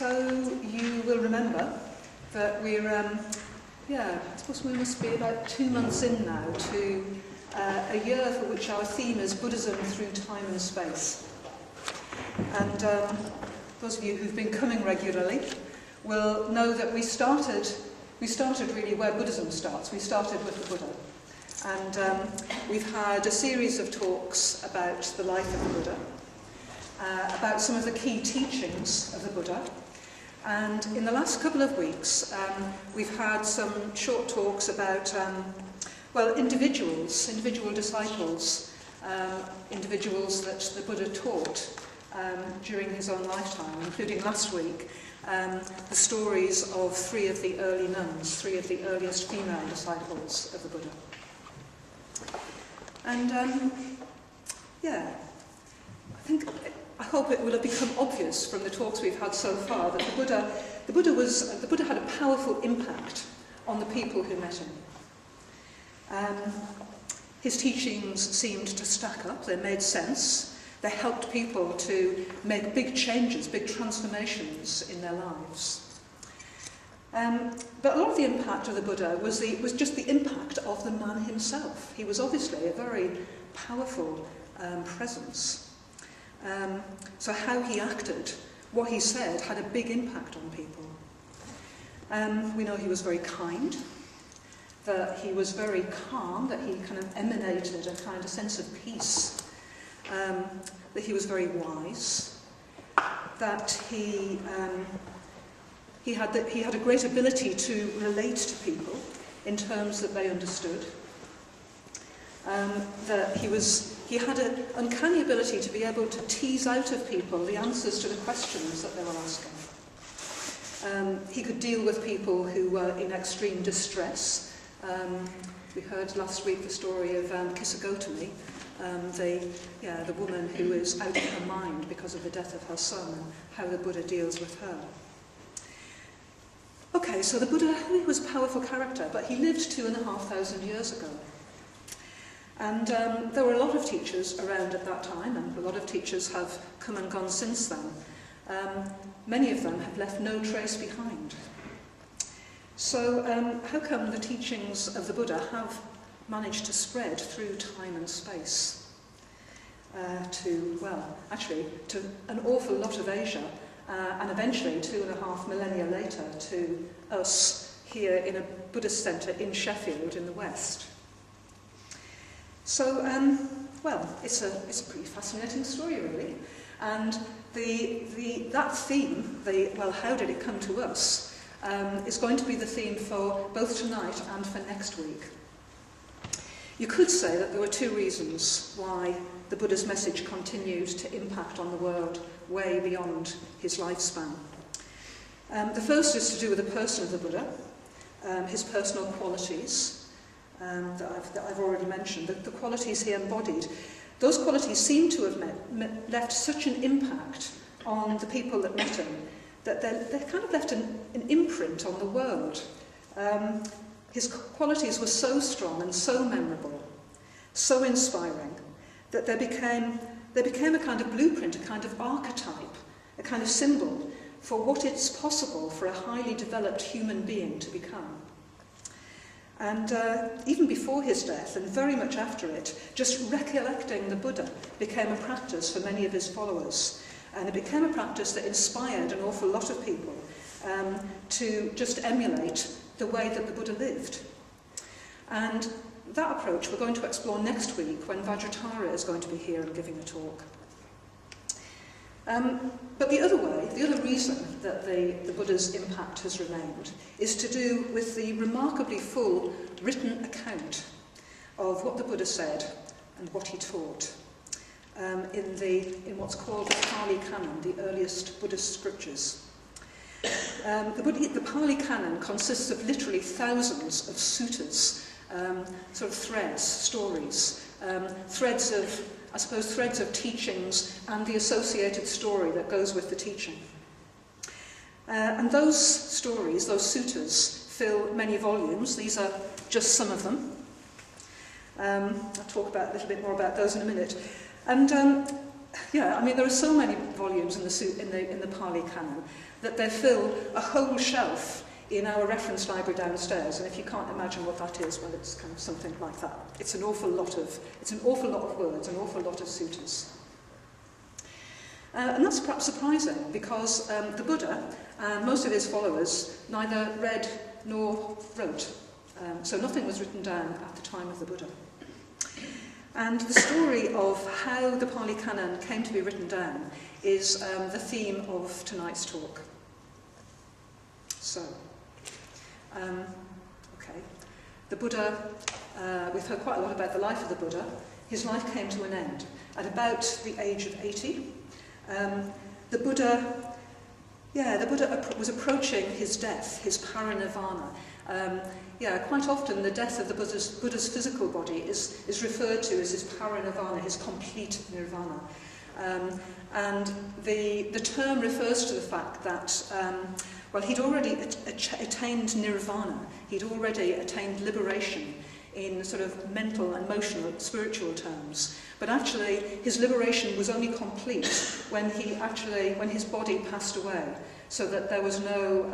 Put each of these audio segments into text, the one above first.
So you will remember that we're, I suppose we must be about 2 months in now to a year for which our theme is Buddhism through time and space. And those of you who've been coming regularly will know that we started really where Buddhism starts. We started with the Buddha. And we've had a series of talks about the life of the Buddha, about some of the key teachings of the Buddha. And in the last couple of weeks, we've had some short talks about, individual disciples, individuals that the Buddha taught during his own lifetime, including last week, the stories of 3 of the early nuns, 3 of the earliest female disciples of the Buddha. And I hope it will have become obvious from the talks we've had so far that the Buddha had a powerful impact on the people who met him. His teachings seemed to stack up, they made sense, they helped people to make big changes, big transformations in their lives. But a lot of the impact of the Buddha was just the impact of the man himself. He was obviously a very powerful presence. So how he acted, what he said, had a big impact on people. We know he was very kind, that he was very calm, that he kind of emanated a kind of sense of peace, that he was very wise, that he had a great ability to relate to people in terms that they understood, that he had an uncanny ability to be able to tease out of people the answers to the questions that they were asking. He could deal with people who were in extreme distress. We heard last week the story of Kisagotami, the woman who is out of her mind because of the death of her son, and how the Buddha deals with her. Okay, so the Buddha, he was a powerful character, but he lived 2,500 years ago. And there were a lot of teachers around at that time, and a lot of teachers have come and gone since then. Many of them have left no trace behind. So how come the teachings of the Buddha have managed to spread through time and space to an awful lot of Asia, and eventually 2.5 millennia later to us here in a Buddhist centre in Sheffield in the West? So, it's a pretty fascinating story, really. And that theme, how did it come to us, is going to be the theme for both tonight and for next week. You could say that there were 2 reasons why the Buddha's message continued to impact on the world way beyond his lifespan. The first is to do with the person of the Buddha, his personal qualities, that I've already mentioned, the qualities he embodied. Those qualities seem to have left such an impact on the people that met him that they kind of left an imprint on the world. His qualities were so strong and so memorable, so inspiring, that they became a kind of blueprint, a kind of archetype, a kind of symbol for what it's possible for a highly developed human being to become. And even before his death, and very much after it, just recollecting the Buddha became a practice for many of his followers. And it became a practice that inspired an awful lot of people to just emulate the way that the Buddha lived. And that approach we're going to explore next week when Vajratara is going to be here and giving a talk. But the other reason that the Buddha's impact has remained is to do with the remarkably full written account of what the Buddha said and what he taught in what's called the Pali Canon, the earliest Buddhist scriptures. The Pali Canon consists of literally thousands of suttas, sort of threads, stories, threads of teachings and the associated story that goes with the teaching. And those stories, those suttas, fill many volumes. These are just some of them. I'll talk a little bit more about those in a minute. And Yeah, I mean, there are so many volumes in the Pali Canon that they fill a whole shelf in our reference library downstairs, and if you can't imagine what that is, well, it's kind of something like that. It's an awful lot of words, an awful lot of suttas. And that's perhaps surprising, because the Buddha and most of his followers neither read nor wrote. So nothing was written down at the time of the Buddha. And the story of how the Pali Canon came to be written down is the theme of tonight's talk. So, okay. The Buddha, we've heard quite a lot about the life of the Buddha. His life came to an end at about the age of 80. The Buddha was approaching his death, his parinirvana. Quite often the death of the Buddha's physical body is referred to as his parinirvana, his complete nirvana. And the term refers to the fact that, he'd already attained nirvana, he'd already attained liberation in sort of mental, emotional, spiritual terms. But actually, his liberation was only complete when his body passed away, so that there was no,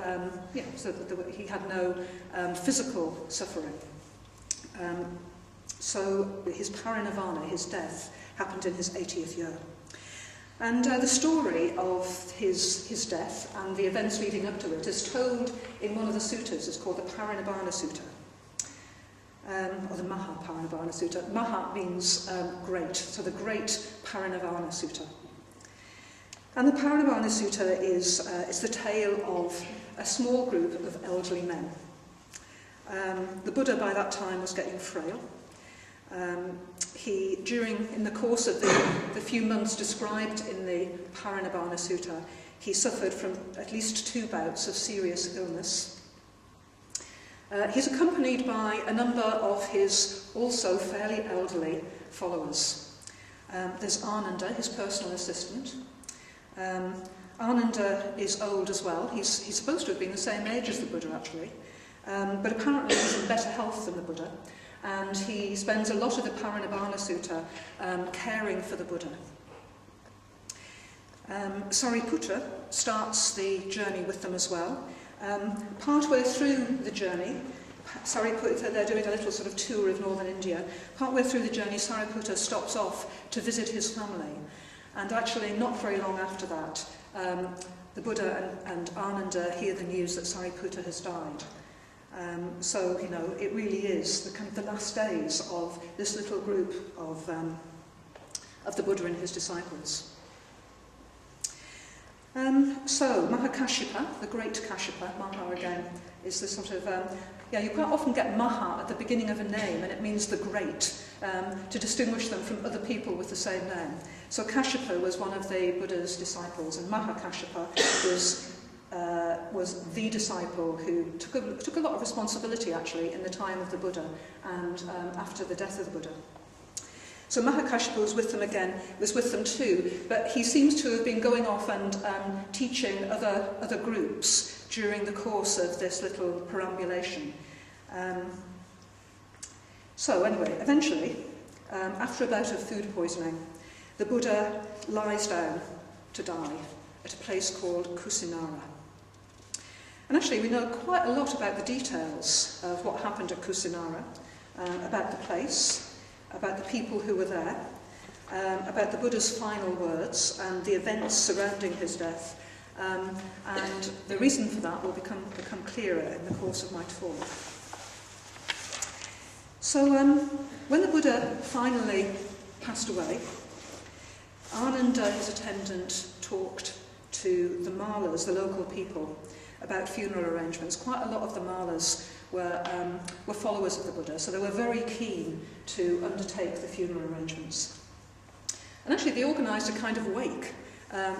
he had no physical suffering. So his parinirvana, his death, happened in his 80th year. And the story of his death and the events leading up to it is told in one of the suttas. It's called the Parinibbana Sutta. Or the Mahaparinibbana Sutta. Maha means great, so the Great Parinibbana Sutta. And the Parinibbana Sutta is the tale of a small group of elderly men. The Buddha by that time was getting frail. In the course of the few months described in the Parinibbana Sutta, he suffered from at least 2 bouts of serious illness. He's accompanied by a number of his also fairly elderly followers. There's Ananda, his personal assistant. Ananda is old as well. He's supposed to have been the same age as the Buddha, actually. But apparently he's in better health than the Buddha. And he spends a lot of the Parinibbana Sutta caring for the Buddha. Sariputta starts the journey with them as well. Partway through the journey, Sariputta, they're doing a little sort of tour of northern India. Partway through the journey, Sariputta stops off to visit his family. And actually, not very long after that, the Buddha and Ananda hear the news that Sariputta has died. So, it really is the last days of this little group of the Buddha and his disciples. So, Mahakashyapa, the great Kashyapa, Maha again, is the sort of, you quite often get Maha at the beginning of a name, and it means the great, to distinguish them from other people with the same name. So Kashyapa was one of the Buddha's disciples, and Mahakashyapa was the disciple who took a lot of responsibility, actually, in the time of the Buddha and after the death of the Buddha. So Mahakashyapa was with them too, but he seems to have been going off and teaching other groups during the course of this little perambulation. So anyway, eventually, after a bout of food poisoning, the Buddha lies down to die at a place called Kusinara. And actually, we know quite a lot about the details of what happened at Kusinara, about the place, about the people who were there, about the Buddha's final words and the events surrounding his death. And the reason for that will become clearer in the course of my talk. So when the Buddha finally passed away, Ananda, his attendant, talked to the malas, the local people, about funeral arrangements. Quite a lot of the malas were followers of the Buddha, so they were very keen to undertake the funeral arrangements. And actually they organised a kind of wake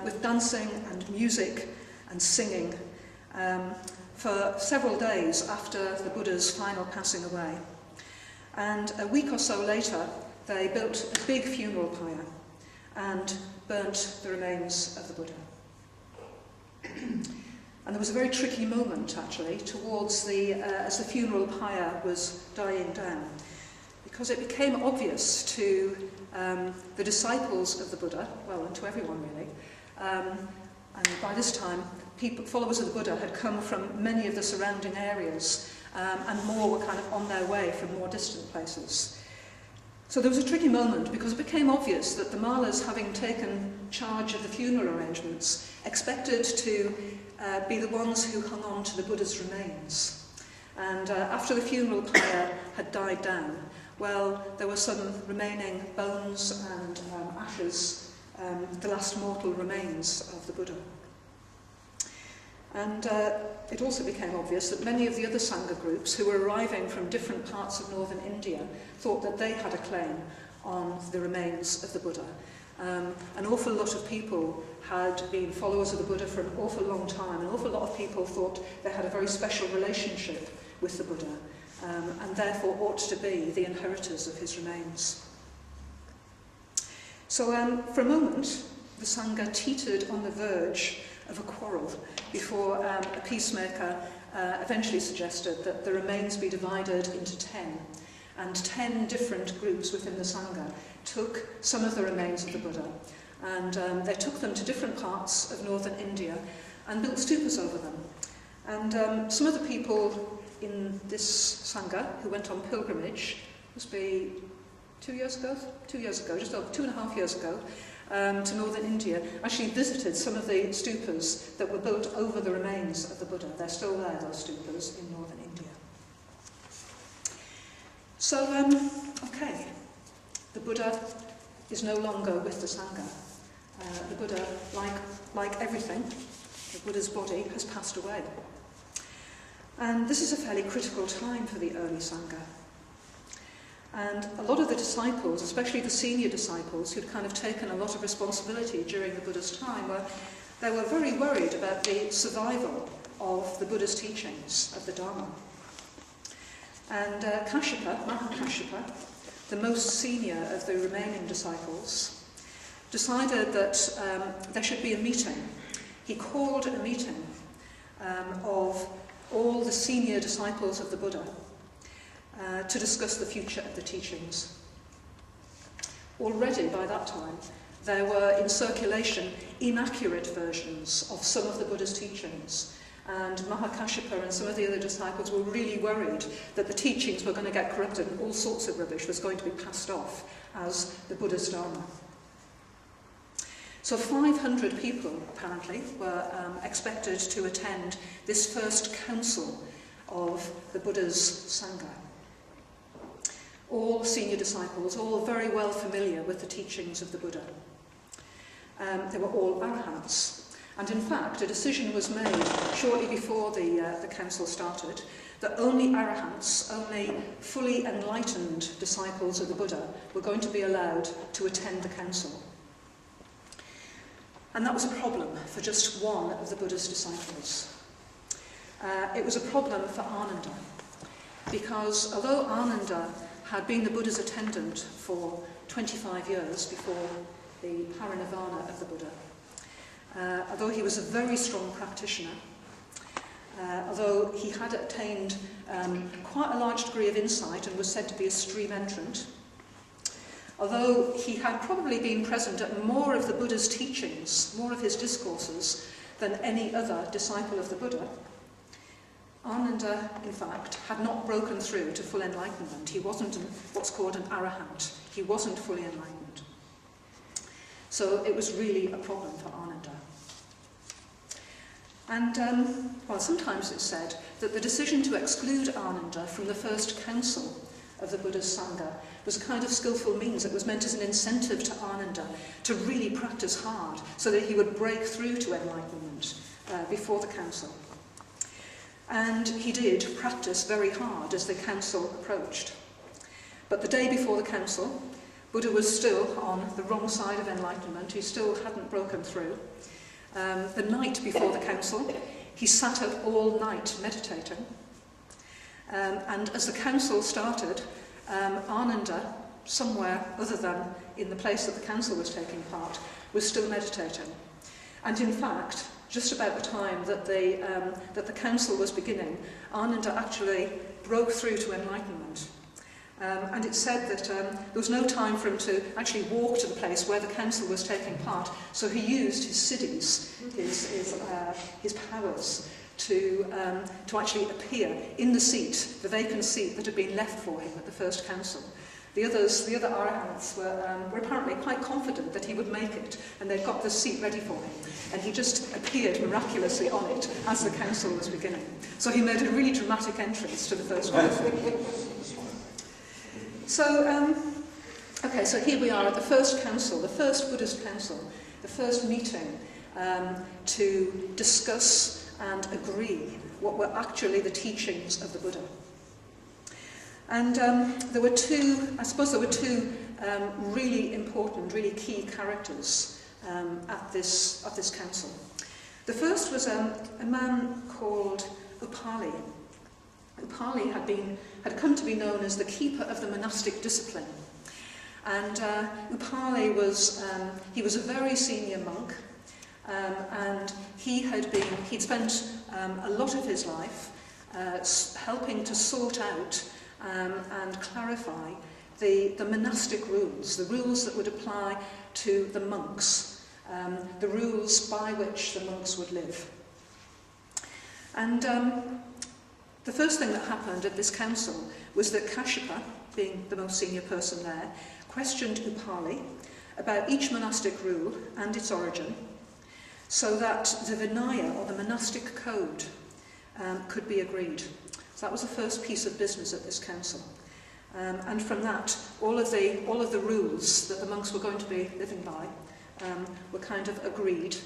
with dancing and music and singing for several days after the Buddha's final passing away. And a week or so later, they built a big funeral pyre and burnt the remains of the Buddha. And there was a very tricky moment, actually, towards as the funeral pyre was dying down, because it became obvious to the disciples of the Buddha, well, and to everyone really. And by this time, followers of the Buddha had come from many of the surrounding areas, and more were kind of on their way from more distant places. So there was a tricky moment because it became obvious that the Malas, having taken charge of the funeral arrangements, expected to be the ones who hung on to the Buddha's remains. And after the funeral pyre had died down, well, there were some remaining bones and ashes, the last mortal remains of the Buddha. And it also became obvious that many of the other Sangha groups who were arriving from different parts of northern India thought that they had a claim on the remains of the Buddha. An awful lot of people had been followers of the Buddha for an awful long time. An awful lot of people thought they had a very special relationship with the Buddha, and therefore ought to be the inheritors of his remains. So for a moment, the Sangha teetered on the verge of a quarrel before a peacemaker eventually suggested that the remains be divided into 10. And 10 different groups within the Sangha took some of the remains of the Buddha, and they took them to different parts of northern India and built stupas over them. And some of the people in this Sangha who went on pilgrimage, must be 2 years ago, just over 2.5 years ago, to northern India, actually visited some of the stupas that were built over the remains of the Buddha. They're still there, those stupas, in northern India. So, okay, the Buddha is no longer with the Sangha. The Buddha, like everything, the Buddha's body has passed away. And this is a fairly critical time for the early Sangha. And a lot of the disciples, especially the senior disciples, who'd kind of taken a lot of responsibility during the Buddha's time, they were very worried about the survival of the Buddha's teachings, of the Dharma. And Mahakashyapa, the most senior of the remaining disciples, decided that there should be a meeting. He called a meeting of all the senior disciples of the Buddha to discuss the future of the teachings. Already by that time, there were in circulation inaccurate versions of some of the Buddha's teachings. And Mahakashyapa and some of the other disciples were really worried that the teachings were going to get corrupted and all sorts of rubbish was going to be passed off as the Buddha's Dharma. So 500 people, apparently, were expected to attend this first council of the Buddha's Sangha. All senior disciples, all very well familiar with the teachings of the Buddha. They were all arahants. And in fact, a decision was made shortly before the council started that only arahants, only fully enlightened disciples of the Buddha were going to be allowed to attend the council. And that was a problem for just one of the Buddha's disciples. It was a problem for Ananda, because although Ananda had been the Buddha's attendant for 25 years before the parinirvana of the Buddha, although he was a very strong practitioner, although he had attained quite a large degree of insight and was said to be a stream entrant, although he had probably been present at more of the Buddha's teachings, more of his discourses, than any other disciple of the Buddha, Ananda, in fact, had not broken through to full enlightenment. He wasn't what's called an arahant. He wasn't fully enlightened. So it was really a problem for Ananda. And, well, sometimes it's said that the decision to exclude Ananda from the first council of the Buddha's Sangha was a kind of skillful means. It was meant as an incentive to Ananda to really practice hard so that he would break through to enlightenment before the council. And he did practice very hard as the council approached. But the day before the council, Buddha was still on the wrong side of enlightenment. He still hadn't broken through. The night before the council, he sat up all night meditating. And as the council started, Ananda, somewhere other than in the place that the council was taking part, was still meditating. And in fact, just about the time that the council was beginning, Ananda actually broke through to enlightenment. And it said that there was no time for him to actually walk to the place where the council was taking part, so he used his siddhis, his powers, to actually appear in the seat, the vacant seat that had been left for him at the first council. The other arahants were apparently quite confident that he would make it, and they'd got the seat ready for him. And he just appeared miraculously on it as the council was beginning. So he made a really dramatic entrance to the first council. So, so here we are at the first council, the first Buddhist council, the first meeting to discuss and agree what were actually the teachings of the Buddha. And there were two really important, really key characters at this council. The first was a man called Upali. Upali had come to be known as the keeper of the monastic discipline. And Upali was a very senior monk, and he'd spent a lot of his life helping to sort out and clarify the monastic rules, the rules that would apply to the monks, the rules by which the monks would live. And the first thing that happened at this council was that Kashyapa, being the most senior person there, questioned Upali about each monastic rule and its origin, so that the Vinaya, or the monastic code, could be agreed. So that was the first piece of business at this council. And from that, all of the rules that the monks were going to be living by were kind of agreed.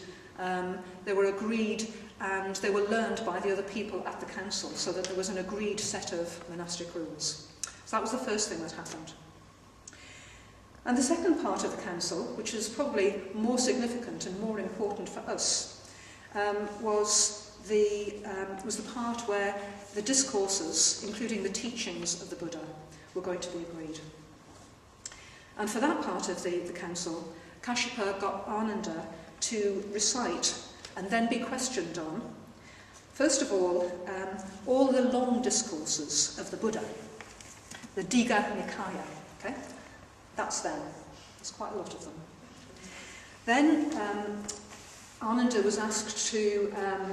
They were agreed and they were learned by the other people at the council, so that there was an agreed set of monastic rules. So that was the first thing that happened. And the second part of the council, which is probably more significant and more important for us, was the part where the discourses, including the teachings of the Buddha, were going to be agreed. And for that part of the council, Kashyapa got Ananda to recite and then be questioned on, first of all the long discourses of the Buddha, the Digha Nikaya, okay? That's them. There's quite a lot of them. Then Ananda was asked to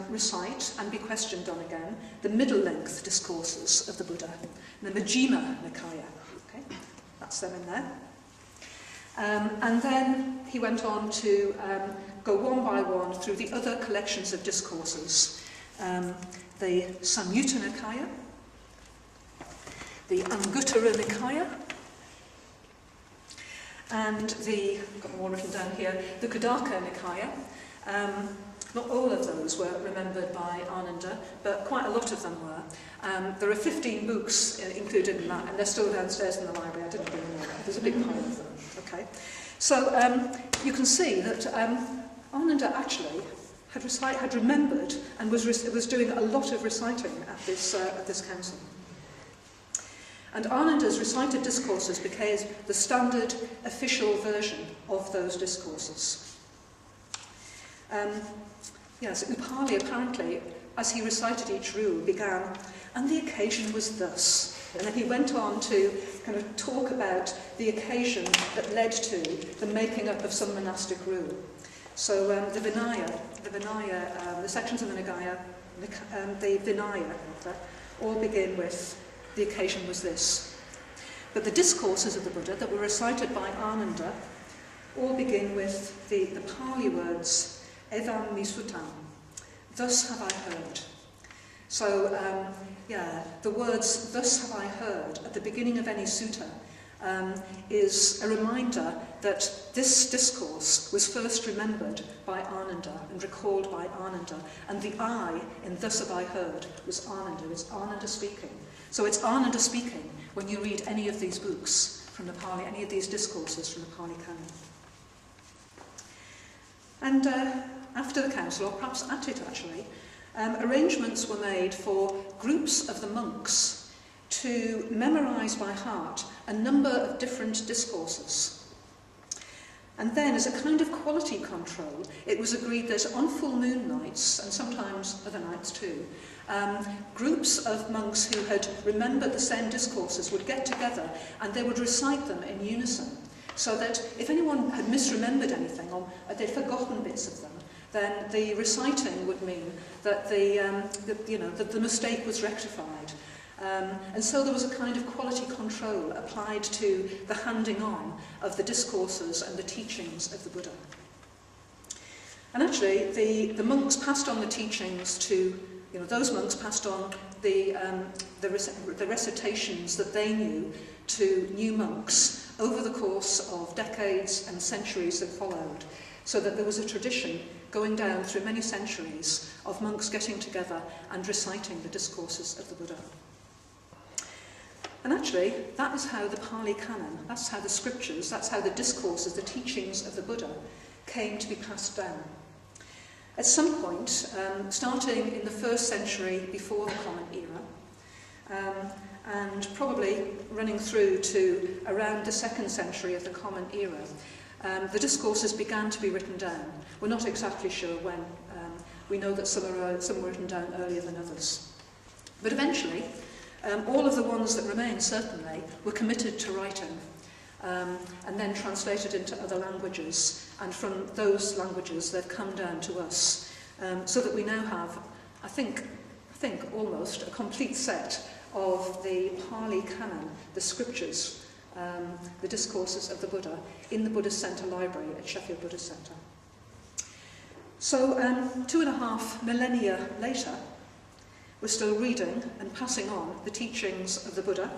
recite and be questioned on again the middle-length discourses of the Buddha, the Majjhima Nikaya. Okay? That's them in there. And then he went on to go one by one through the other collections of discourses. The Samyutta Nikaya, the Anguttara Nikaya, and I've got more written down here, the Khuddaka Nikaya. Not all of those were remembered by Ananda, but quite a lot of them were. There are 15 books included in that, and they're still downstairs in the library. I didn't bring them all. There's a big pile of them. Okay, so you can see that Ananda actually had remembered and was doing a lot of reciting at this council. And Ananda's recited discourses became the standard official version of those discourses. So Upali apparently, as he recited each rule, began, and the occasion was thus. And then he went on to kind of talk about the occasion that led to the making up of some monastic rule. So the Vinaya, the sections of the Nikaya, the Vinaya, all begin with, the occasion was this. But the discourses of the Buddha that were recited by Ananda all begin with the Pali words, Evam mi suttam, thus have I heard. So, the words, thus have I heard, at the beginning of any sutta, is a reminder that this discourse was first remembered by Ananda and recalled by Ananda, and the I in thus have I heard was Ananda. It's Ananda speaking. So it's Ananda speaking when you read any of these books from the Pali, any of these discourses from the Pali Canon. And after the council, or perhaps at it actually, arrangements were made for groups of the monks to memorise by heart a number of different discourses. And then, as a kind of quality control, it was agreed that on full moon nights, and sometimes other nights too, Groups of monks who had remembered the same discourses would get together and they would recite them in unison, so that if anyone had misremembered anything or they'd forgotten bits of them, then the reciting would mean that the mistake was rectified. And so there was a kind of quality control applied to the handing on of the discourses and the teachings of the Buddha. And actually, the monks passed on the teachings to, those monks passed on the recitations that they knew to new monks over the course of decades and centuries that followed, so that there was a tradition going down through many centuries of monks getting together and reciting the discourses of the Buddha. And actually, that is how the Pali Canon, that's how the scriptures, that's how the discourses, the teachings of the Buddha came to be passed down. At some point, starting in the 1st century before the Common Era, and probably running through to around the 2nd century of the Common Era, the discourses began to be written down. We're not exactly sure when. We know that some were written down earlier than others. But eventually, all of the ones that remain, certainly, were committed to writing, and then translated into other languages. And from those languages, they've come down to us, so that we now have, I think almost a complete set of the Pali Canon, the scriptures, the discourses of the Buddha, in the Buddhist Centre library at Sheffield Buddhist Centre. So 2.5 millennia later, we're still reading and passing on the teachings of the Buddha,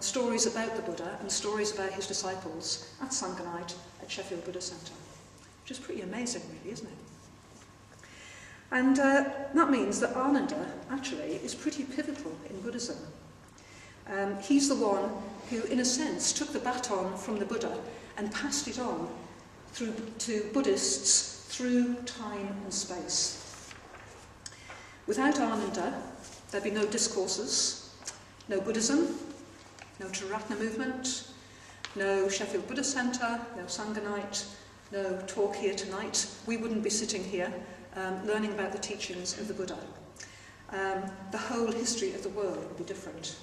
stories about the Buddha and stories about his disciples at Sangha Night at Sheffield Buddhist Centre. Which is pretty amazing, really, isn't it? And that means that Ananda, actually, is pretty pivotal in Buddhism. He's the one who, in a sense, took the baton from the Buddha and passed it on to Buddhists through time and space. Without Ananda, there'd be no discourses, no Buddhism, no Triratna movement, no Sheffield Buddhist Centre, no Sangha Night, no talk here tonight. We wouldn't be sitting here learning about the teachings of the Buddha. The whole history of the world would be different.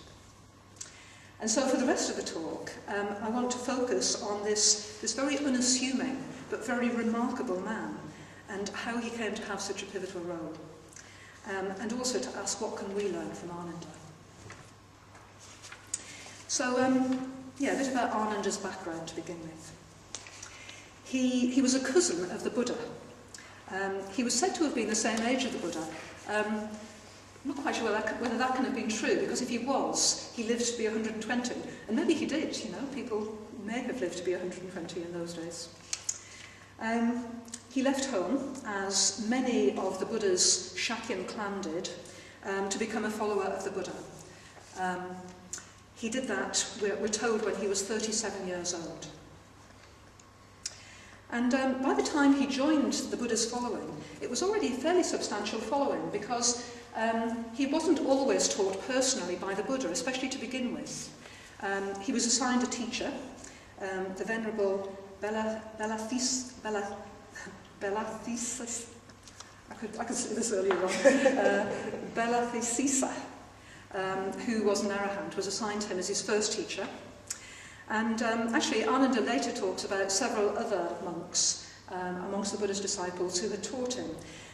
And so for the rest of the talk, I want to focus on this very unassuming but very remarkable man and how he came to have such a pivotal role. And also to ask, what can we learn from Ananda? So, a bit about Ananda's background to begin with. He was a cousin of the Buddha. He was said to have been the same age as the Buddha. I'm not quite sure whether that can have been true, because if he was, he lived to be 120. And maybe he did, people may have lived to be 120 in those days. He left home, as many of the Buddha's Shakyan clan did, to become a follower of the Buddha. He did that, we're told, when he was 37 years old. And by the time he joined the Buddha's following, it was already a fairly substantial following, because he wasn't always taught personally by the Buddha, especially to begin with. He was assigned a teacher, the Venerable Belathesis, I could say this earlier on, Belathesisa, who was an arahant, was assigned to him as his first teacher. And actually, Ananda later talks about several other monks amongst the Buddha's disciples who had taught him.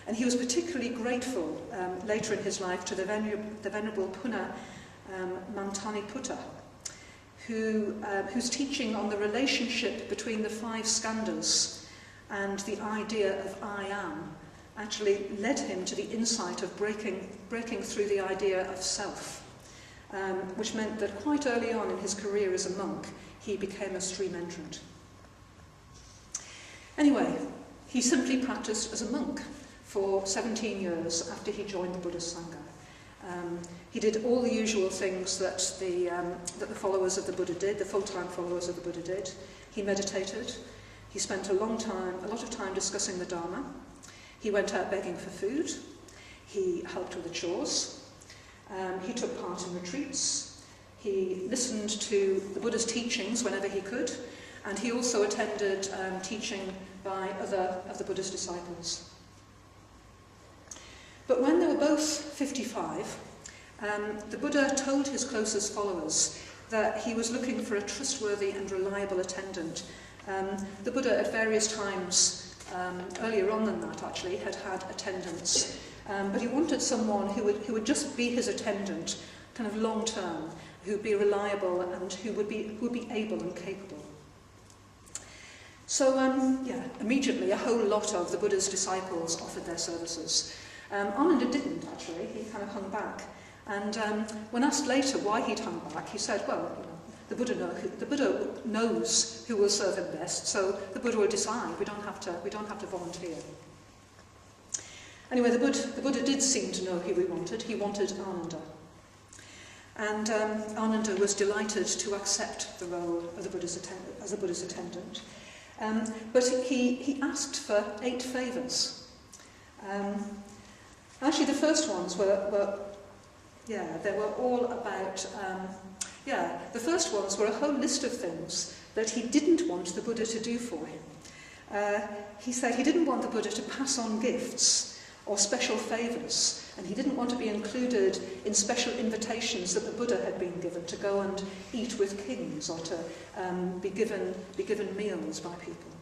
And he was particularly grateful later in his life to the Venerable Punna Mantaniputta, whose teaching on the relationship between the 5 skandhas and the idea of I am actually led him to the insight of breaking through the idea of self, which meant that quite early on in his career as a monk, he became a stream entrant. Anyway, he simply practiced as a monk for 17 years after he joined the Buddhist Sangha. He did all the usual things that the followers of the Buddha did, the full-time followers of the Buddha did. He meditated. He spent a lot of time discussing the Dharma. He went out begging for food. He helped with the chores. He took part in retreats. He listened to the Buddha's teachings whenever he could. And he also attended teaching by other of the Buddha's disciples. But when they were both 55, the Buddha told his closest followers that he was looking for a trustworthy and reliable attendant. The Buddha at various times, earlier on than that actually, had had attendants, but he wanted someone who would just be his attendant, kind of long term, who would be reliable and who would be able and capable. So, immediately a whole lot of the Buddha's disciples offered their services. Ananda didn't, actually. He kind of hung back. And when asked later why he'd hung back, he said, well, the Buddha knows who will serve him best, so the Buddha will decide. We don't have to volunteer. Anyway, the Buddha did seem to know who he wanted. He wanted Ananda. And Ananda was delighted to accept the role of the Buddha's attendant. But he asked for 8 favours. Actually, the first ones they were all about, the first ones were a whole list of things that he didn't want the Buddha to do for him. He said he didn't want the Buddha to pass on gifts or special favours, and he didn't want to be included in special invitations that the Buddha had been given to go and eat with kings or to be given meals by people.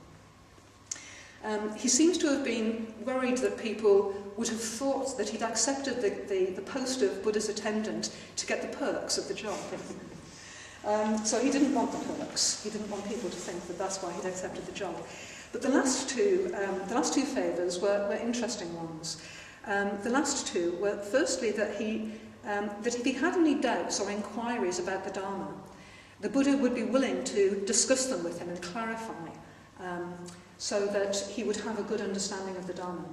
He seems to have been worried that people would have thought that he'd accepted the post of Buddha's attendant to get the perks of the job. So he didn't want the perks. He didn't want people to think that that's why he'd accepted the job. But the last two favours were interesting ones. The last two were firstly that if he had any doubts or inquiries about the Dharma, the Buddha would be willing to discuss them with him and clarify, so that he would have a good understanding of the Dharma.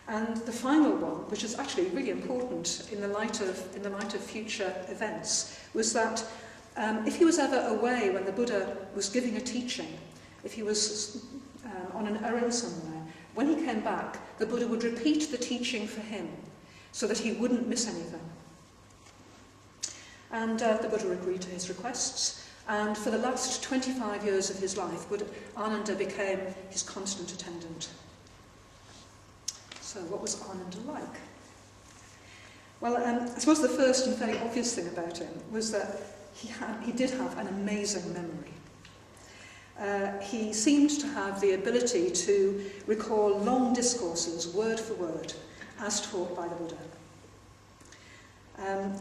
And the final one, which is actually really important in the light of future events, was that if he was ever away when the Buddha was giving a teaching, if he was on an errand somewhere, when he came back, the Buddha would repeat the teaching for him so that he wouldn't miss anything. And the Buddha agreed to his requests, and for the last 25 years of his life, Ananda became his constant attendant. So what was Ananda like? Well, I suppose the first and very obvious thing about him was that he did have an amazing memory. He seemed to have the ability to recall long discourses, word for word, as taught by the Buddha.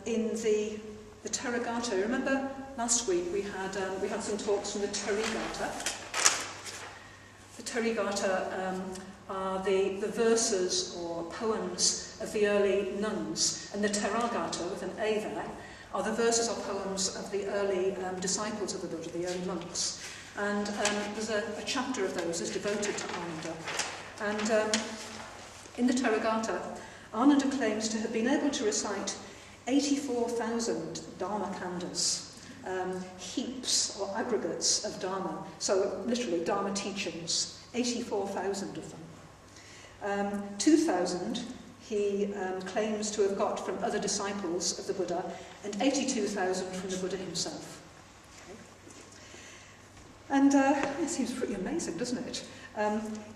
In the Therigatha, remember last week we had some talks from the Therigatha. The Therigatha are the verses or poems of the early nuns, and the Therigatha, with an A there, are the verses or poems of the early disciples of the Buddha, the early monks. And there's a chapter of those is devoted to Ananda. And in the Therigatha, Ananda claims to have been able to recite 84,000 Dharma kandas, heaps or aggregates of Dharma, so literally Dharma teachings, 84,000 of them. 2,000 he claims to have got from other disciples of the Buddha, and 82,000 from the Buddha himself. And it seems pretty amazing, doesn't it?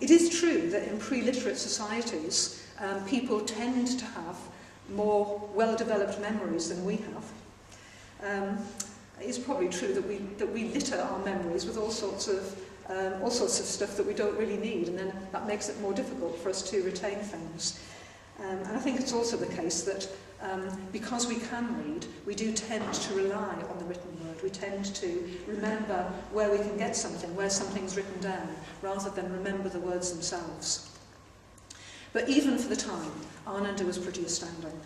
It is true that in pre-literate societies, people tend to have more well-developed memories than we have. It's probably true that we litter our memories with all sorts of stuff that we don't really need, and then that makes it more difficult for us to retain things. And I think it's also the case that because we can read, we do tend to rely on the written word. We tend to remember where we can get something, where something's written down, rather than remember the words themselves. But even for the time, Ananda was pretty astounding.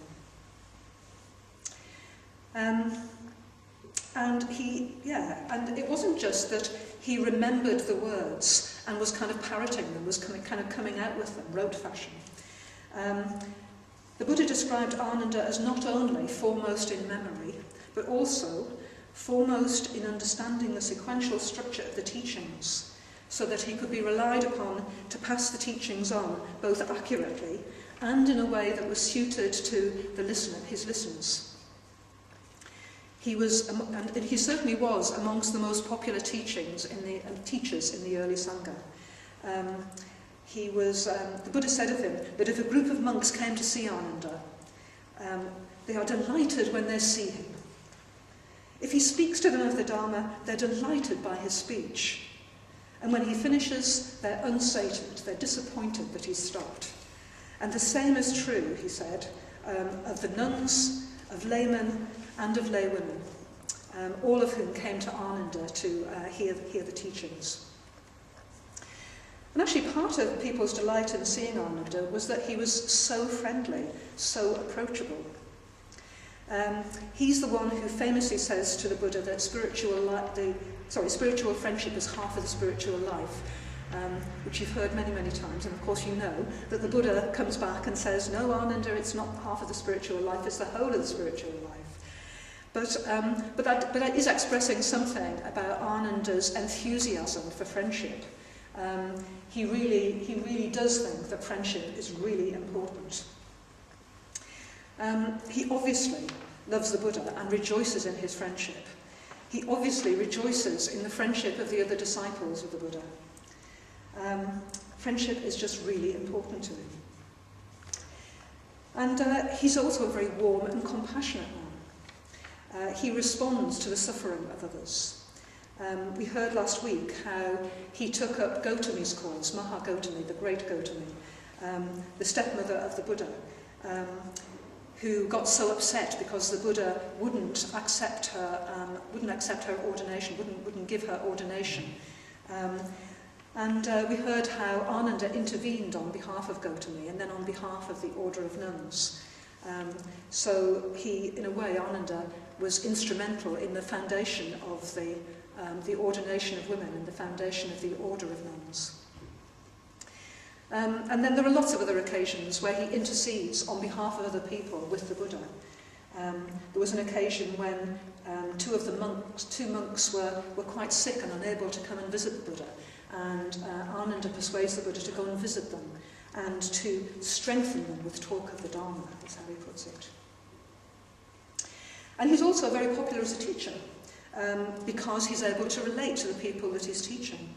And it wasn't just that he remembered the words and was kind of parroting them, was kind of coming out with them, rote fashion. The Buddha described Ananda as not only foremost in memory, but also foremost in understanding the sequential structure of the teachings, so that he could be relied upon to pass the teachings on both accurately and in a way that was suited to the listener, his listeners. He certainly was amongst the most popular teachers in the early Sangha. the Buddha said of him that if a group of monks came to see Ananda, they are delighted when they see him. If he speaks to them of the Dharma, they're delighted by his speech. And when he finishes, they're unsated, they're disappointed that he's stopped. And the same is true, he said, of the nuns, of laymen, and of laywomen, all of whom came to Ananda to hear the teachings. And actually part of people's delight in seeing Ananda was that he was so friendly, so approachable. He's the one who famously says to the Buddha that spiritual friendship is half of the spiritual life, which you've heard many, many times. And of course you know that the Buddha comes back and says, no, Ananda, it's not half of the spiritual life, it's the whole of the spiritual life. But that is expressing something about Ananda's enthusiasm for friendship. He really does think that friendship is really important. He obviously loves the Buddha and rejoices in his friendship. He obviously rejoices in the friendship of the other disciples of the Buddha. Friendship is just really important to him. And he's also a very warm and compassionate man. He responds to the suffering of others. We heard last week how he took up Gautami's cause, Maha Gautami, the great Gautami, the stepmother of the Buddha, who got so upset because the Buddha wouldn't accept her ordination, wouldn't give her ordination. And we heard how Ananda intervened on behalf of Gautami and then on behalf of the order of nuns. So he, in a way, Ananda was instrumental in the foundation of the ordination of women and the foundation of the order of nuns. And then there are lots of other occasions where he intercedes on behalf of other people with the Buddha. There was an occasion when two monks were quite sick and unable to come and visit the Buddha, and Ananda persuades the Buddha to go and visit them and to strengthen them with talk of the Dharma, that's how he puts it. And he's also very popular as a teacher, because he's able to relate to the people that he's teaching.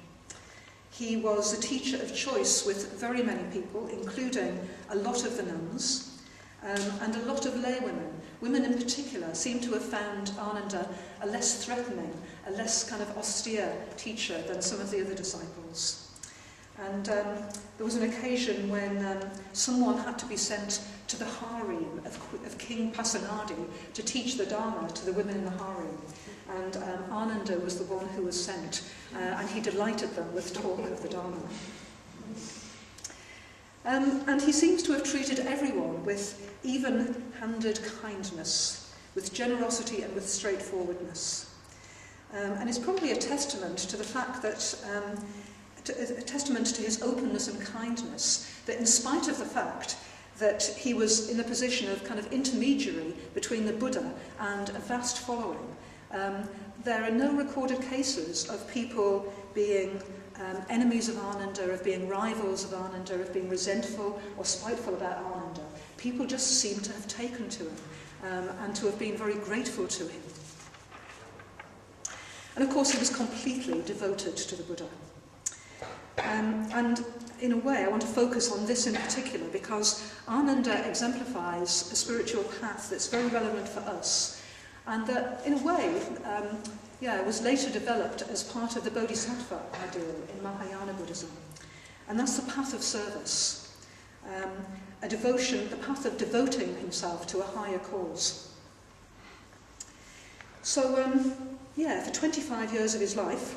He was a teacher of choice with very many people, including a lot of the nuns and a lot of laywomen. Women in particular seem to have found Ananda a less threatening, a less kind of austere teacher than some of the other disciples. And there was an occasion when someone had to be sent to the harem of King Pasenadi to teach the Dharma to the women in the harem. And Ananda was the one who was sent, and he delighted them with talk of the Dharma. And he seems to have treated everyone with even-handed kindness, with generosity and with straightforwardness. And it's probably a testament to the fact that, a testament to his openness and kindness, that in spite of the fact that he was in a position of kind of intermediary between the Buddha and a vast following, there are no recorded cases of people being enemies of Ananda, of being rivals of Ananda, of being resentful or spiteful about Ananda. People just seem to have taken to him and to have been very grateful to him. And of course he was completely devoted to the Buddha. And in a way I want to focus on this in particular because Ananda exemplifies a spiritual path that's very relevant for us, and that, in a way, was later developed as part of the Bodhisattva ideal in Mahayana Buddhism. And that's the path of service, a devotion, the path of devoting himself to a higher cause. So, for 25 years of his life,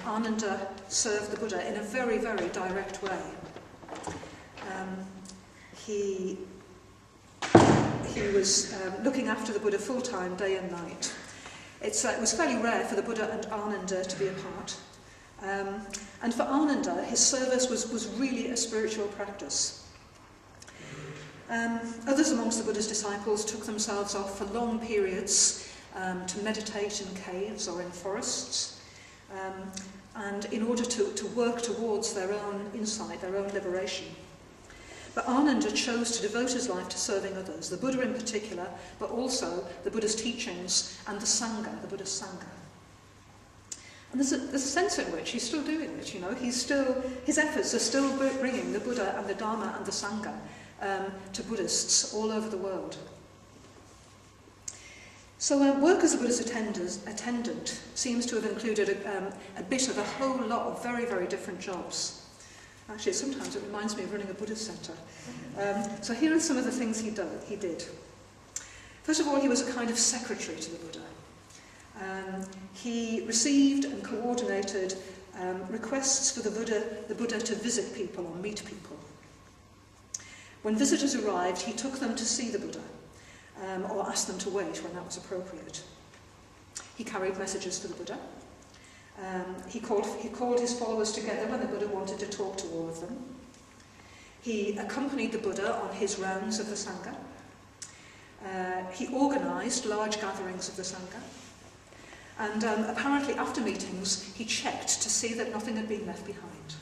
Ananda served the Buddha in a very, very direct way. He was looking after the Buddha full-time, day and night. It was fairly rare for the Buddha and Ananda to be apart. And for Ananda, his service was really a spiritual practice. Others amongst the Buddha's disciples took themselves off for long periods to meditate in caves or in forests, and in order to work towards their own insight, their own liberation. But Ananda chose to devote his life to serving others, the Buddha in particular, but also the Buddha's teachings and the Sangha, the Buddha's Sangha. And there's a sense in which he's still doing it, his efforts are still bringing the Buddha and the Dharma and the Sangha to Buddhists all over the world. So work as a Buddhist attendant seems to have included a bit of a whole lot of very, very different jobs. Actually, sometimes it reminds me of running a Buddhist centre. So here are some of the things he did. First of all, he was a kind of secretary to the Buddha. He received and coordinated requests for the Buddha to visit people or meet people. When visitors arrived, he took them to see the Buddha, or asked them to wait when that was appropriate. He carried messages for the Buddha. He called his followers together when the Buddha wanted to talk to all of them. He accompanied the Buddha on his rounds of the Sangha. He organised large gatherings of the Sangha. And apparently after meetings, he checked to see that nothing had been left behind.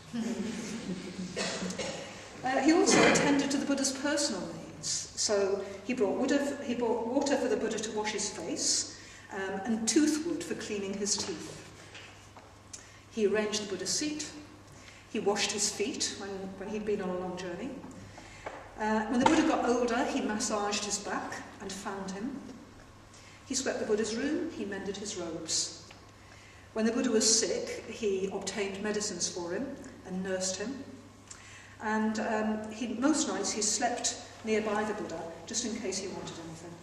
He also attended to the Buddha's personal needs. So he brought water for the Buddha to wash his face, and toothwood for cleaning his teeth. He arranged the Buddha's seat. He washed his feet when he'd been on a long journey. When the Buddha got older, he massaged his back and fanned him. He swept the Buddha's room. He mended his robes. When the Buddha was sick, he obtained medicines for him and nursed him. And most nights he slept nearby the Buddha, just in case he wanted anything.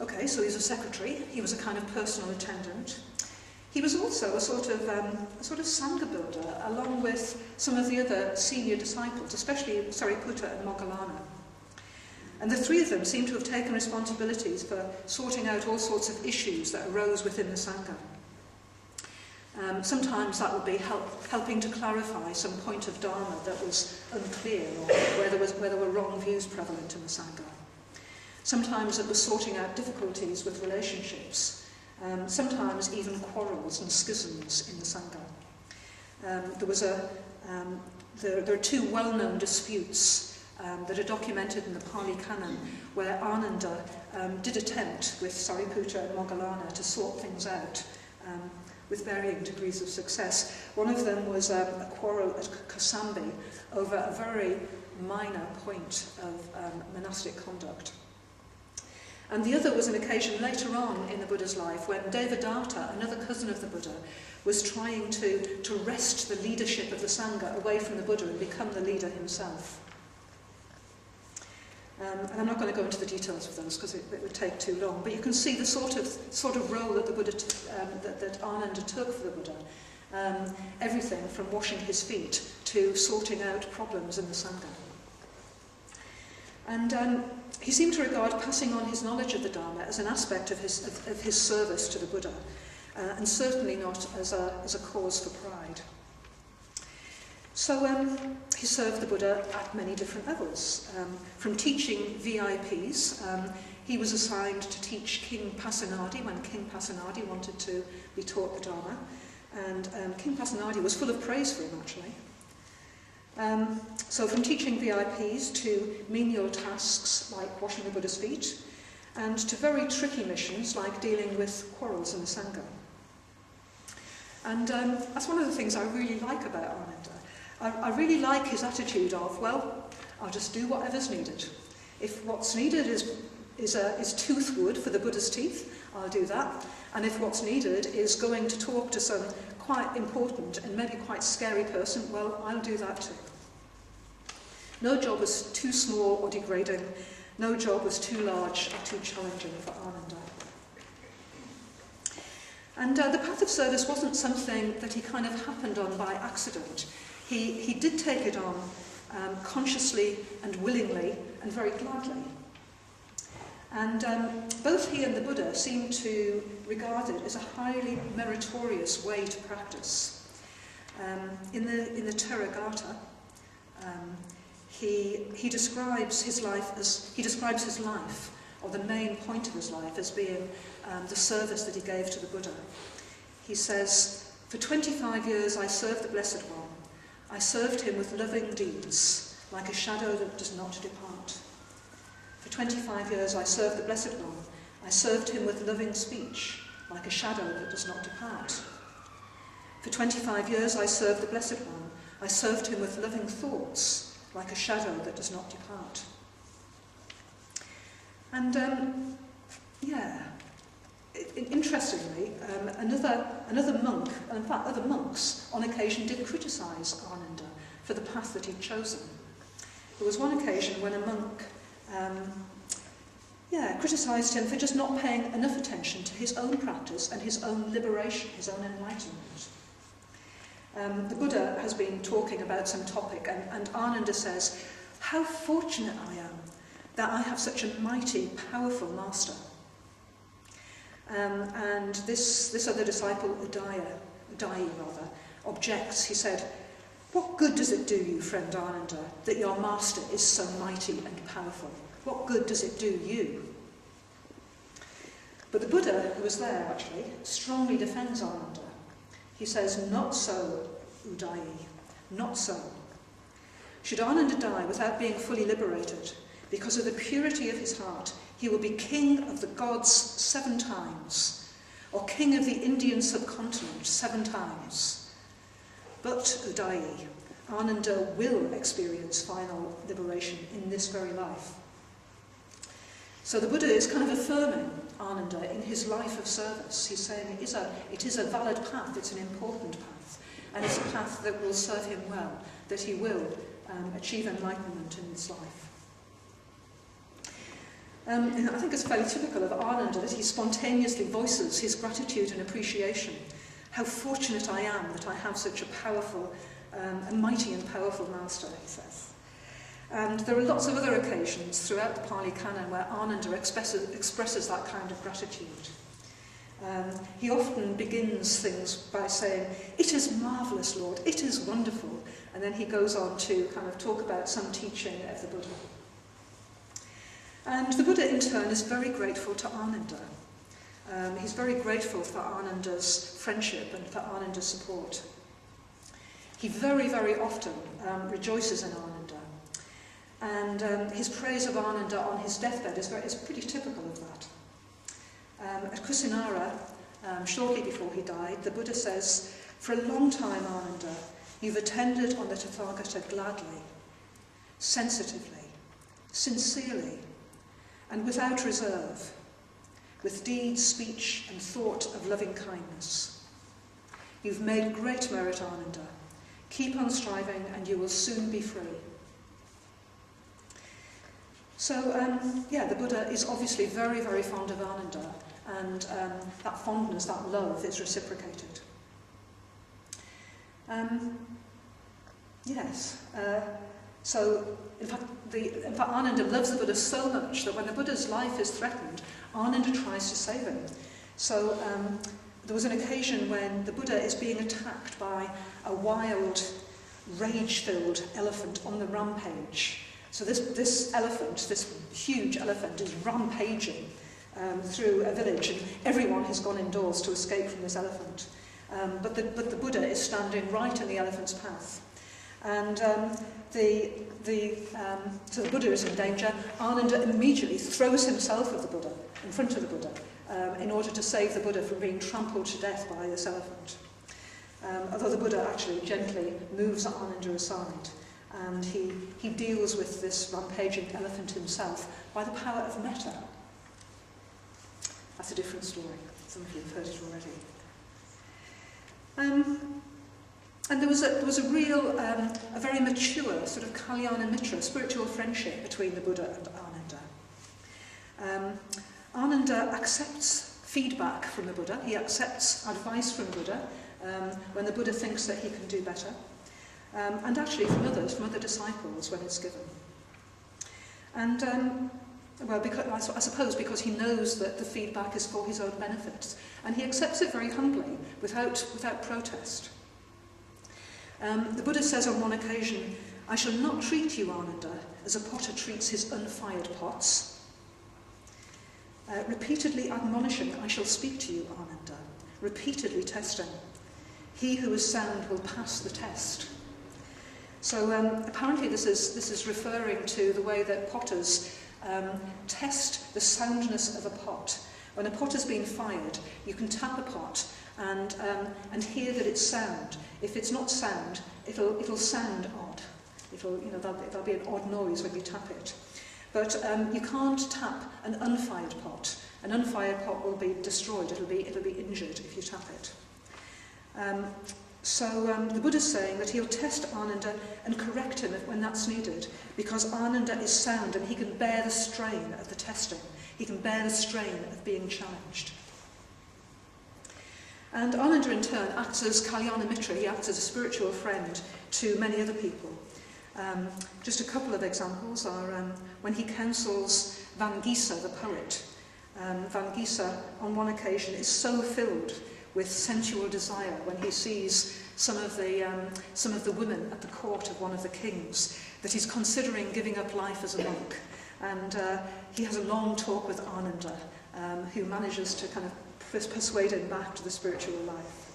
Okay, so he's a secretary. He was a kind of personal attendant. He was also a sort of Sangha builder, along with some of the other senior disciples, especially Sariputta and Moggallana. And the three of them seem to have taken responsibilities for sorting out all sorts of issues that arose within the Sangha. Sometimes that would be helping to clarify some point of Dharma that was unclear, or where there were wrong views prevalent in the Sangha. Sometimes it was sorting out difficulties with relationships, sometimes even quarrels and schisms in the Sangha. There are two well-known disputes that are documented in the Pali Canon, where Ananda did attempt with Sariputta and Moggallana to sort things out with varying degrees of success. One of them was a quarrel at Kosambi over a very minor point of monastic conduct. And the other was an occasion later on in the Buddha's life when Devadatta, another cousin of the Buddha, was trying to wrest the leadership of the Sangha away from the Buddha and become the leader himself. And I'm not going to go into the details of those because it would take too long, but you can see the sort of role that the Buddha that Ananda took for the Buddha. Everything from washing his feet to sorting out problems in the Sangha. And he seemed to regard passing on his knowledge of the Dharma as an aspect of his service to the Buddha, and certainly not as a cause for pride. So he served the Buddha at many different levels. From teaching VIPs, he was assigned to teach King Pasenadi when King Pasenadi wanted to be taught the Dharma, and King Pasenadi was full of praise for him, actually. So from teaching VIPs to menial tasks like washing the Buddha's feet, and to very tricky missions like dealing with quarrels in the Sangha. And that's one of the things I really like about Ananda. I really like his attitude of, well, I'll just do whatever's needed. If what's needed is toothwood for the Buddha's teeth, I'll do that. And if what's needed is going to talk to some quite important and maybe quite scary person, well, I'll do that too. No job was too small or degrading. No job was too large or too challenging for Ananda. And the path of service wasn't something that he kind of happened on by accident. He did take it on consciously and willingly and very gladly. And both he and the Buddha seem to regard it as a highly meritorious way to practice. In the Theragatha, he describes his life, or the main point of his life, as being the service that he gave to the Buddha. He says, "For 25 years I served the Blessed One. I served him with loving deeds, like a shadow that does not depart. For 25 years I served the Blessed One. I served him with loving speech, like a shadow that does not depart. For 25 years I served the Blessed One. I served him with loving thoughts, like a shadow that does not depart. And interestingly, another monk, and in fact other monks, on occasion did criticise Ananda for the path that he'd chosen. There was one occasion when a monk criticised him for just not paying enough attention to his own practice and his own liberation, his own enlightenment. The Buddha has been talking about some topic, and Ananda says, "How fortunate I am that I have such a mighty, powerful master." And this other disciple, Udayi, objects. He said, "What good does it do you, friend Ananda, that your master is so mighty and powerful? What good does it do you?" But the Buddha, who was there actually, strongly defends Ananda. He says, "Not so, Udayi, not so. Should Ananda die without being fully liberated, because of the purity of his heart, he will be king of the gods 7 times, or king of the Indian subcontinent 7 times. But, Udayi, Ananda will experience final liberation in this very life." So the Buddha is kind of affirming Ananda in his life of service. He's saying it is a valid path, it's an important path, and it's a path that will serve him well, that he will achieve enlightenment in this life. I think it's fairly typical of Ananda that he spontaneously voices his gratitude and appreciation. "How fortunate I am that I have such a powerful, a mighty and powerful master," he says. And there are lots of other occasions throughout the Pali Canon where Ananda expresses that kind of gratitude. He often begins things by saying, "It is marvellous, Lord, it is wonderful," and then he goes on to kind of talk about some teaching of the Buddha. And the Buddha in turn is very grateful to Ananda. He's very grateful for Ananda's friendship and for Ananda's support. He very, very often rejoices in Ananda. And his praise of Ananda on his deathbed is pretty typical of that. At Kusinara, shortly before he died, the Buddha says, "For a long time, Ananda, you've attended on the Tathagata gladly, sensitively, sincerely, and without reserve, with deed, speech, and thought of loving kindness. You've made great merit, Ananda. Keep on striving, and you will soon be free." So, the Buddha is obviously very, very fond of Ananda, and that fondness, that love, is reciprocated. So, in fact, Ananda loves the Buddha so much that when the Buddha's life is threatened, Ananda tries to save him. So, there was an occasion when the Buddha is being attacked by a wild, rage-filled elephant on the rampage. So this elephant, this huge elephant, is rampaging through a village, and everyone has gone indoors to escape from this elephant. But the Buddha is standing right in the elephant's path. And so the Buddha is in danger. Ananda immediately throws himself at the Buddha, in front of the Buddha, in order to save the Buddha from being trampled to death by this elephant. Although the Buddha actually gently moves Ananda aside. And he deals with this rampaging elephant himself by the power of metta. That's a different story. Some of you have heard it already. And there was a real, a very mature sort of Kalyana Mitra, spiritual friendship between the Buddha and Ananda. Ananda accepts feedback from the Buddha. He accepts advice from the Buddha when the Buddha thinks that he can do better. And actually from other disciples when it's given. And, I suppose because he knows that the feedback is for his own benefits. And he accepts it very humbly, without protest. The Buddha says on one occasion, "I shall not treat you, Ananda, as a potter treats his unfired pots. Repeatedly admonishing, I shall speak to you, Ananda, repeatedly testing. He who is sound will pass the test." So apparently this is referring to the way that potters test the soundness of a pot When a pot has been fired, you can tap a pot and hear that it's sound. If it's not sound, it'll sound odd. There'll be an odd noise when you tap it. But you can't tap an unfired pot. An unfired pot will be destroyed. It'll be injured if you tap it. So the Buddha's saying that he'll test Ananda and correct him when that's needed, because Ananda is sound and he can bear the strain of the testing. He can bear the strain of being challenged. And Ananda in turn acts as Kalyana Mitra. He acts as a spiritual friend to many other people. Just a couple of examples are when he counsels Vangisa, the poet. Vangisa, on one occasion, is so filled with sensual desire when he sees some of the women at the court of one of the kings that he's considering giving up life as a monk. And he has a long talk with Ananda, who manages to kind of persuade him back to the spiritual life.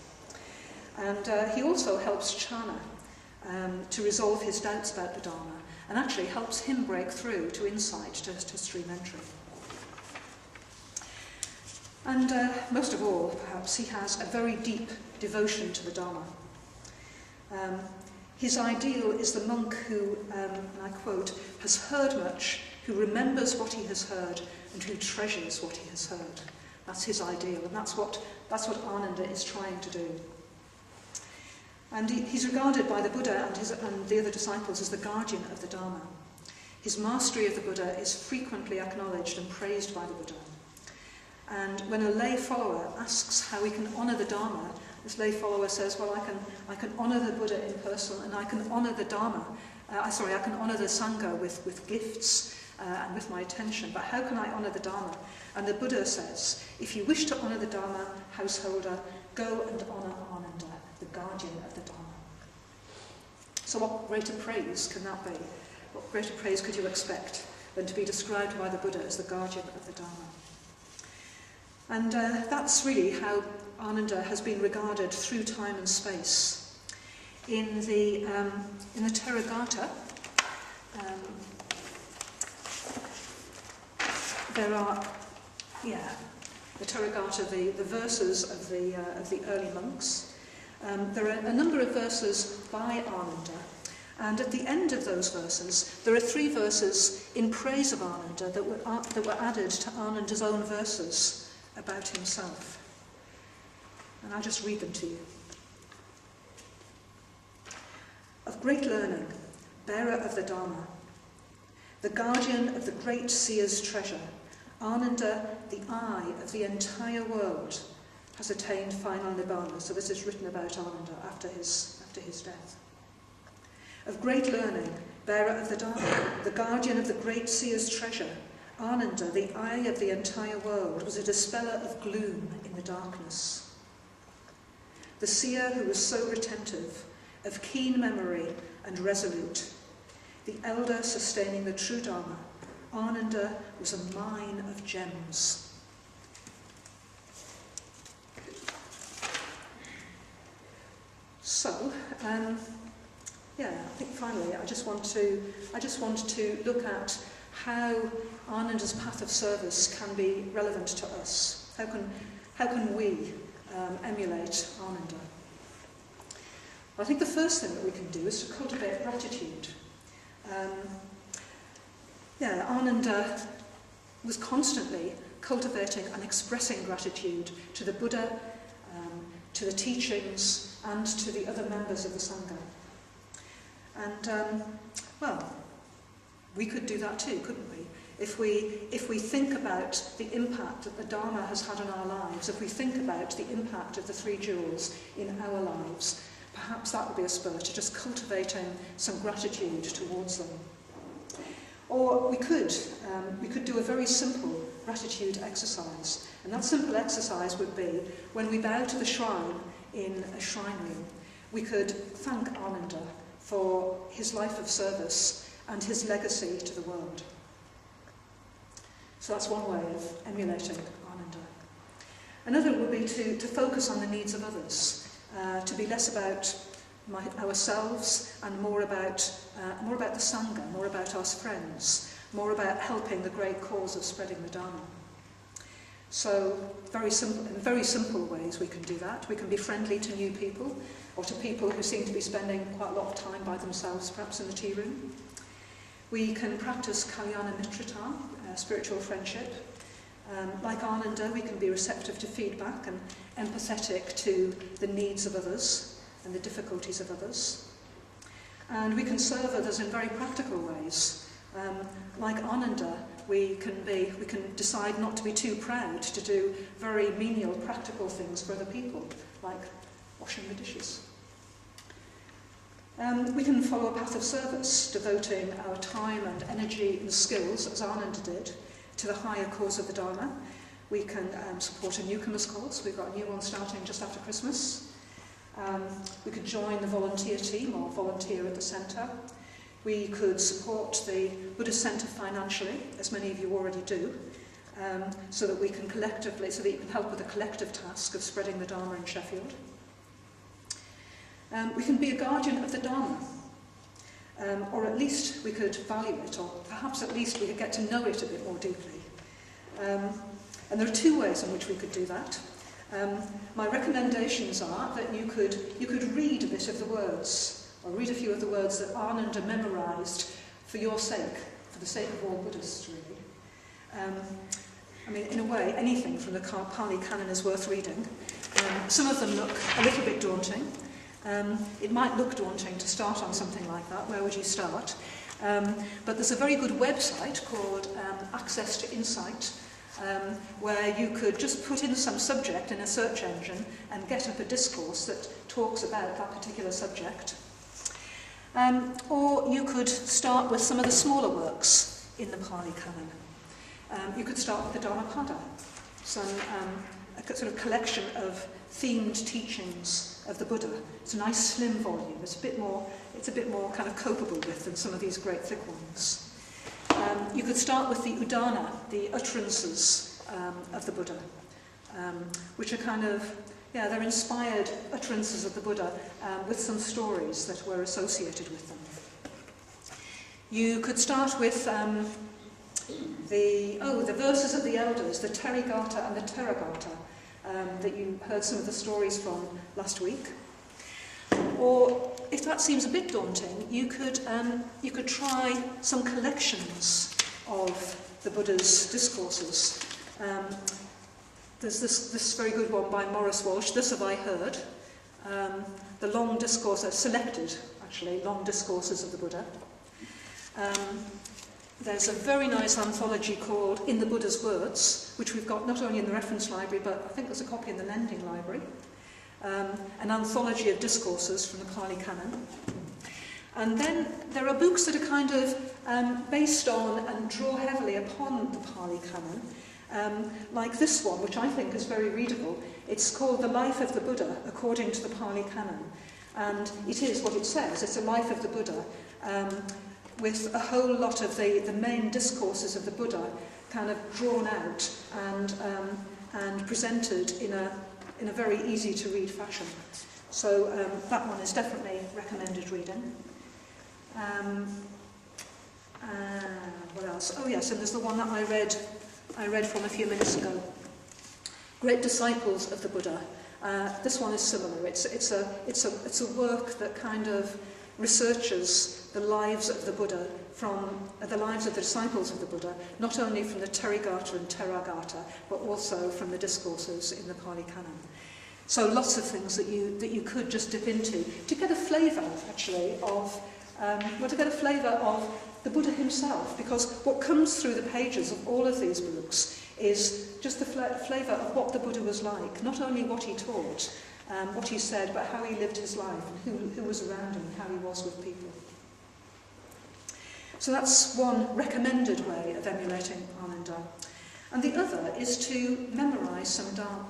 And he also helps Chana to resolve his doubts about the Dharma, and actually helps him break through to insight, to stream entry. And most of all, perhaps, he has a very deep devotion to the Dharma. His ideal is the monk who, and I quote, has heard much, who remembers what he has heard, and who treasures what he has heard. That's his ideal, and that's what Ananda is trying to do. And he's regarded by the Buddha and the other disciples as the guardian of the Dharma. His mastery of the Buddha is frequently acknowledged and praised by the Buddha. And when a lay follower asks how we can honour the Dharma, this lay follower says, well, I can honour the Buddha in person, and I can honour the Dharma. I can honour the Sangha with gifts and with my attention, but how can I honour the Dharma? And the Buddha says, if you wish to honour the Dharma, householder, go and honour Ananda, the guardian of the Dharma. So what greater praise can that be? What greater praise could you expect than to be described by the Buddha as the guardian of the Dharma? And that's really how Ananda has been regarded through time and space. In the Therigatha, there are, the Therigatha, the verses of the early monks. There are a number of verses by Ananda, and at the end of those verses, there are 3 verses in praise of Ananda that were added to Ananda's own verses about himself. And I'll just read them to you. Of great learning, bearer of the Dharma, the guardian of the great seer's treasure, Ananda, the eye of the entire world, has attained final nibbana. So this is written about Ananda after his death. Of great learning, bearer of the Dharma, the guardian of the great seer's treasure, Ananda, the eye of the entire world, was a dispeller of gloom in the darkness. The seer who was so retentive, of keen memory and resolute, the elder sustaining the true Dharma, Ananda was a mine of gems. So, I think finally I just want to look at how Ananda's path of service can be relevant to us. How can we emulate Ananda? Well, I think the first thing that we can do is to cultivate gratitude. Ananda was constantly cultivating and expressing gratitude to the Buddha, to the teachings, and to the other members of the Sangha. And, we could do that too, couldn't we? If we think about the impact that the Dharma has had on our lives, if we think about the impact of the 3 jewels in our lives, perhaps that would be a spur to just cultivating some gratitude towards them. Or we could do a very simple gratitude exercise. And that simple exercise would be, when we bow to the shrine in a shrine room, we could thank Ananda for his life of service and his legacy to the world. So that's one way of emulating Ananda. Another would be to focus on the needs of others, to be less about ourselves and more about the Sangha, more about us friends, more about helping the great cause of spreading the Dharma. So in very simple ways we can do that. We can be friendly to new people, or to people who seem to be spending quite a lot of time by themselves, perhaps in the tea room. We can practice kalyana mitrata, spiritual friendship. Like Ananda, we can be receptive to feedback and empathetic to the needs of others and the difficulties of others. And we can serve others in very practical ways. Like Ananda, we can decide not to be too proud to do very menial, practical things for other people, like washing the dishes. We can follow a path of service, devoting our time and energy and skills, as Ananda did, to the higher cause of the Dharma. We can support a newcomers course. We've got a new one starting just after Christmas. We could join the volunteer team or volunteer at the centre. We could support the Buddhist Centre financially, as many of you already do, so that you can help with the collective task of spreading the Dharma in Sheffield. We can be a guardian of the Dharma, or at least we could value it, or perhaps at least we could get to know it a bit more deeply. And there are two ways in which we could do that. My recommendations are that you could read a bit of the words, or read a few of the words that Ananda memorised for your sake, for the sake of all Buddhists, really. In a way, anything from the Pali Canon is worth reading. Some of them look a little bit daunting. It might look daunting to start on something like that. Where would you start? But there's a very good website called Access to Insight, where you could just put in some subject in a search engine and get up a discourse that talks about that particular subject. Or you could start with some of the smaller works in the Pali Canon. You could start with the Dhammapada, a sort of collection of themed teachings of the Buddha. It's a nice slim volume. It's a bit more kind of copable with than some of these great thick ones. You could start with the Udana, the utterances of the Buddha, which are they're inspired utterances of the Buddha with some stories that were associated with them. You could start with the verses of the elders, the Terigata and the Teragata, that you heard some of the stories from last week. Or, if that seems a bit daunting, you could try some collections of the Buddha's discourses. There's this very good one by Maurice Walsh, This Have I Heard, the long discourse, selected, actually, long discourses of the Buddha. There's a very nice anthology called In the Buddha's Words, which we've got not only in the reference library, but I think there's a copy in the lending library. An anthology of discourses from the Pali Canon. And then there are books that are kind of based on and draw heavily upon the Pali Canon, like this one, which I think is very readable. It's called The Life of the Buddha, according to the Pali Canon. And it is what it says. It's a life of the Buddha, with a whole lot of the main discourses of the Buddha kind of drawn out and presented in a very easy to read fashion. So that one is definitely recommended reading. What else? Oh yes, and there's the one that I read from a few minutes ago. Great Disciples of the Buddha. This one is similar. It's a work that kind of researches the lives of the Buddha from the lives of the disciples of the Buddha, not only from the Terigata and Teragata, but also from the discourses in the Pali Canon. So lots of things that you could just dip into to get a flavour, actually, of the Buddha himself, because what comes through the pages of all of these books is just the flavour of what the Buddha was like, not only what he taught, what he said, but how he lived his life and who was around him and how he was with people. So that's one recommended way of emulating Ananda. And the other is to memorise some Dharma.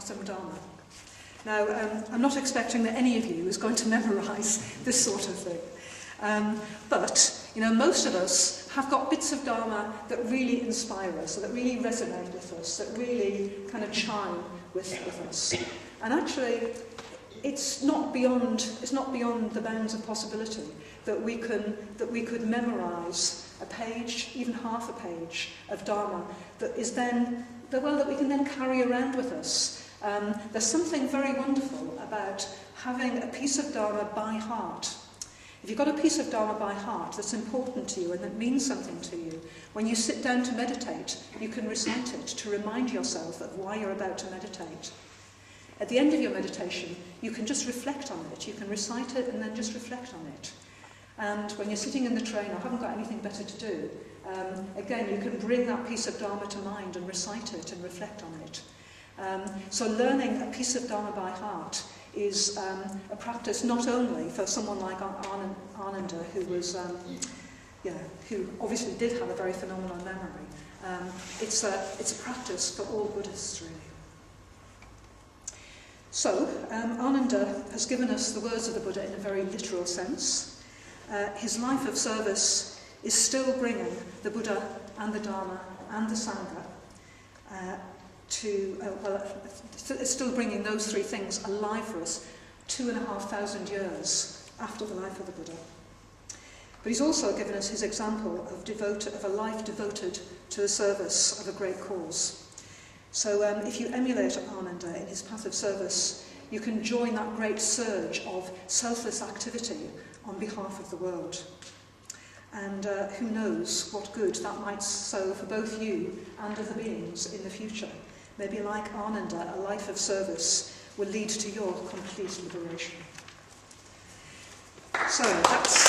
Now, I'm not expecting that any of you is going to memorise this sort of thing. But, most of us have got bits of Dharma that really inspire us, or that really resonate with us, that really kind of chime with us. And actually, it's not beyond the bounds of possibility that we could memorise a page, even half a page of Dharma that is then, that we can then carry around with us. There's something very wonderful about having a piece of Dharma by heart. If you've got a piece of Dharma by heart that's important to you and that means something to you, when you sit down to meditate, you can recite it to remind yourself of why you're about to meditate. At the end of your meditation, you can just reflect on it. You can recite it and then just reflect on it. And when you're sitting in the train or haven't got anything better to do, again, you can bring that piece of Dharma to mind and recite it and reflect on it. So learning a piece of Dharma by heart is a practice not only for someone like Ananda, who was, who obviously did have a very phenomenal memory. It's a practice for all Buddhists, really. So, Ananda has given us the words of the Buddha in a very literal sense. His life of service is still bringing the Buddha and the Dharma and the Sangha it's still bringing those three things alive for us 2,500 years after the life of the Buddha. But he's also given us his example of a life devoted to the service of a great cause. So if you emulate Ananda in his path of service, you can join that great surge of selfless activity on behalf of the world. And who knows what good that might sow for both you and other beings in the future. Maybe like Ananda, a life of service will lead to your complete liberation. So that's